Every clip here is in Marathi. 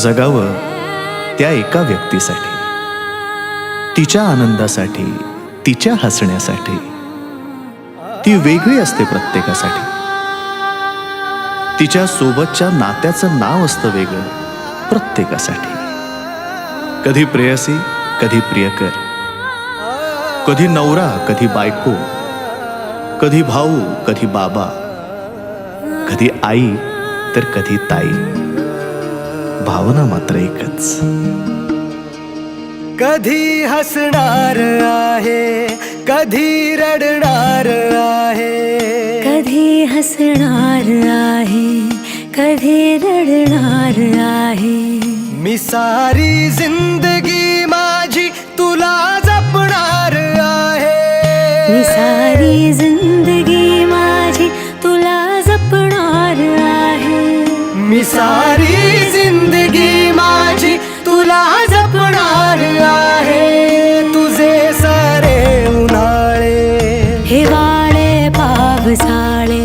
जगावं त्या एका व्यक्तीसाठी, तिच्या आनंदासाठी, तिच्या हसण्यासाठी. ती वेगळी असते प्रत्येकासाठी. तिच्या सोबतच्या नात्याचं नाव असतं वेगळं प्रत्येकासाठी. कधी प्रेयसी, कधी प्रियकर, कधी नवरा, कधी बायको, कधी भाऊ, कधी बाबा, कधी आई तर कधी ताई. भावना मात्र एकच. कधी हसणार आहे, कधी रडणार आहे, कधी हसणार आहे, कधी रडणार आहे. मी सारी जिंदगी माझी तुला जपणार आहे. मी सारी जिंदगी माझी तुला जपणार आहे. मी सारी जिंदगी माझी तुला जपणार आहे. तुझे सारे उन्हाळे, हिवाळे, पावसाळे,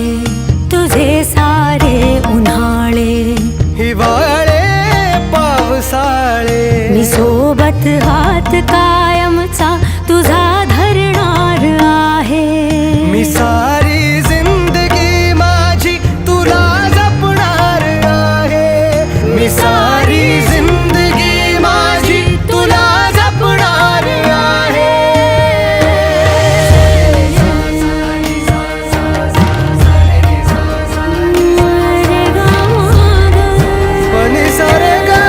तुझे सारे उन्हाळे, हिवाळे, पावसाळे. मी सोबत हात कायमचा तुझा धरणार आहे. मी सारी जिंदगी माझी तुला जपणार आहे. मी सारी जिंदगी माझी तुला जपणार आहे. पनी सारे गा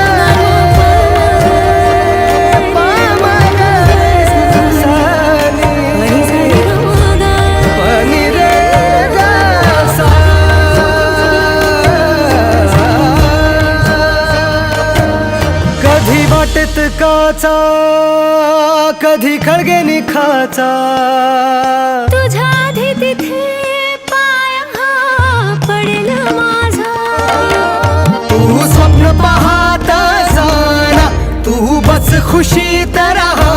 पा मा गा सा नी पनी रे गा सा. कधी वाटेत काचा, कधी खळगे निखाचा. तुझ्या आधी तिथे पाय हा पडेल माझा. तू स्वप्न पाहत जाना, तू बस खुशीत राहा.